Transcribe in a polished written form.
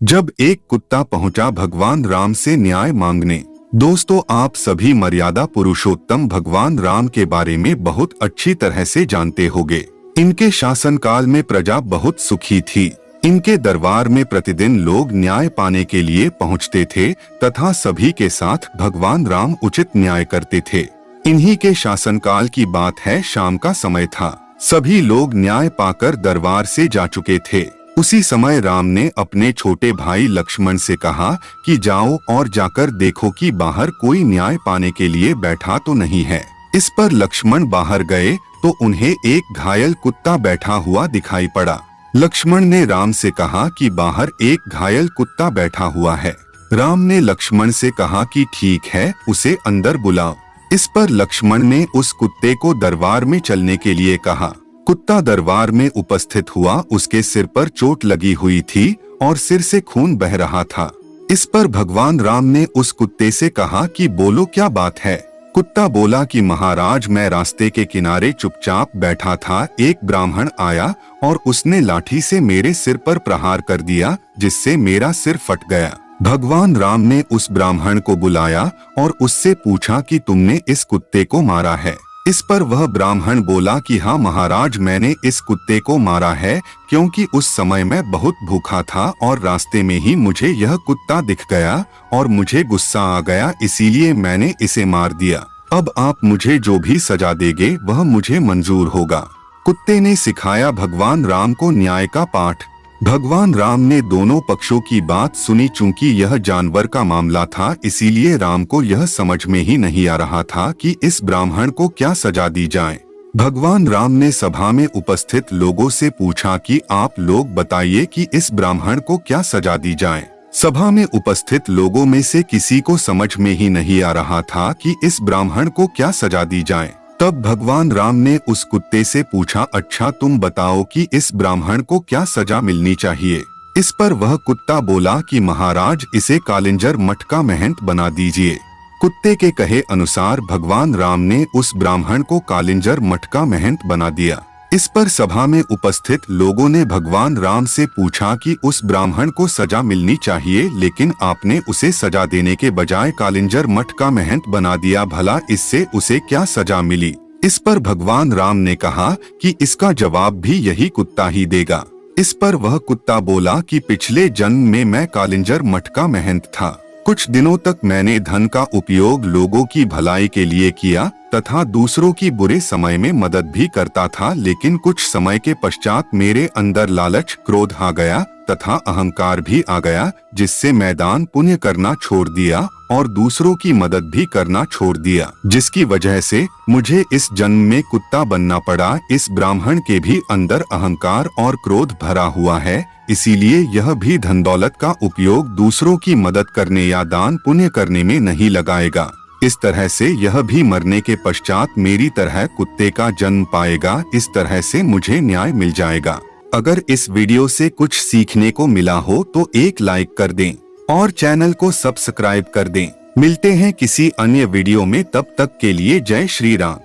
जब एक कुत्ता पहुंचा भगवान राम से न्याय मांगने। दोस्तों, आप सभी मर्यादा पुरुषोत्तम भगवान राम के बारे में बहुत अच्छी तरह से जानते होंगे। इनके शासनकाल में प्रजा बहुत सुखी थी। इनके दरबार में प्रतिदिन लोग न्याय पाने के लिए पहुंचते थे तथा सभी के साथ भगवान राम उचित न्याय करते थे। इन्हीं के शासनकाल की बात है, शाम का समय था। सभी लोग न्याय पाकर दरबार से जा चुके थे। उसी समय राम ने अपने छोटे भाई लक्ष्मण से कहा कि जाओ और जाकर देखो कि बाहर कोई न्याय पाने के लिए बैठा तो नहीं है। इस पर लक्ष्मण बाहर गए तो उन्हें एक घायल कुत्ता बैठा हुआ दिखाई पड़ा। लक्ष्मण ने राम से कहा कि बाहर एक घायल कुत्ता बैठा हुआ है। राम ने लक्ष्मण से कहा कि ठीक है, उसे अंदर बुलाओ। इस पर लक्ष्मण ने उस कुत्ते को दरबार में चलने के लिए कहा। कुत्ता दरबार में उपस्थित हुआ। उसके सिर पर चोट लगी हुई थी और सिर से खून बह रहा था। इस पर भगवान राम ने उस कुत्ते से कहा कि बोलो, क्या बात है। कुत्ता बोला कि महाराज, मैं रास्ते के किनारे चुपचाप बैठा था। एक ब्राह्मण आया और उसने लाठी से मेरे सिर पर प्रहार कर दिया, जिससे मेरा सिर फट गया। भगवान राम ने उस ब्राह्मण को बुलाया और उससे पूछा कि तुमने इस कुत्ते को मारा है। इस पर वह ब्राह्मण बोला कि हाँ महाराज, मैंने इस कुत्ते को मारा है क्योंकि उस समय मैं बहुत भूखा था और रास्ते में ही मुझे यह कुत्ता दिख गया और मुझे गुस्सा आ गया, इसीलिए मैंने इसे मार दिया। अब आप मुझे जो भी सजा देंगे वह मुझे मंजूर होगा। कुत्ते ने सिखाया भगवान राम को न्याय का पाठ। भगवान राम ने दोनों पक्षों की बात सुनी। चूंकि यह जानवर का मामला था, इसीलिए राम को यह समझ में ही नहीं आ रहा था कि इस ब्राह्मण को क्या सजा दी जाए। भगवान राम ने सभा में उपस्थित लोगों से पूछा कि आप लोग बताइए कि इस ब्राह्मण को क्या सजा दी जाए। सभा में उपस्थित लोगों में से किसी को समझ में ही नहीं आ रहा था कि इस ब्राह्मण को क्या सजा दी जाए। तब भगवान राम ने उस कुत्ते से पूछा, अच्छा तुम बताओ कि इस ब्राह्मण को क्या सजा मिलनी चाहिए। इस पर वह कुत्ता बोला कि महाराज, इसे कालिंजर मठ का महंत बना दीजिए। कुत्ते के कहे अनुसार भगवान राम ने उस ब्राह्मण को कालिंजर मठ का महंत बना दिया। इस पर सभा में उपस्थित लोगों ने भगवान राम से पूछा कि उस ब्राह्मण को सजा मिलनी चाहिए, लेकिन आपने उसे सजा देने के बजाय कालिंजर मठ का महंत बना दिया, भला इससे उसे क्या सजा मिली। इस पर भगवान राम ने कहा कि इसका जवाब भी यही कुत्ता ही देगा। इस पर वह कुत्ता बोला कि पिछले जन्म में मैं कालिंजर मठ का महंत था। कुछ दिनों तक मैंने धन का उपयोग लोगों की भलाई के लिए किया तथा दूसरों की बुरे समय में मदद भी करता था, लेकिन कुछ समय के पश्चात मेरे अंदर लालच, क्रोध आ गया तथा अहंकार भी आ गया, जिससे मैं दान पुण्य करना छोड़ दिया और दूसरों की मदद भी करना छोड़ दिया, जिसकी वजह से मुझे इस जन्म में कुत्ता बनना पड़ा। इस ब्राह्मण के भी अंदर अहंकार और क्रोध भरा हुआ है, इसीलिए यह भी धन दौलत का उपयोग दूसरों की मदद करने या दान पुण्य करने में नहीं लगाएगा। इस तरह से यह भी मरने के पश्चात मेरी तरह कुत्ते का जन्म पाएगा। इस तरह से मुझे न्याय मिल जाएगा। अगर इस वीडियो से कुछ सीखने को मिला हो तो एक लाइक कर दें और चैनल को सब्सक्राइब कर दें। मिलते हैं किसी अन्य वीडियो में, तब तक के लिए जय श्री राम।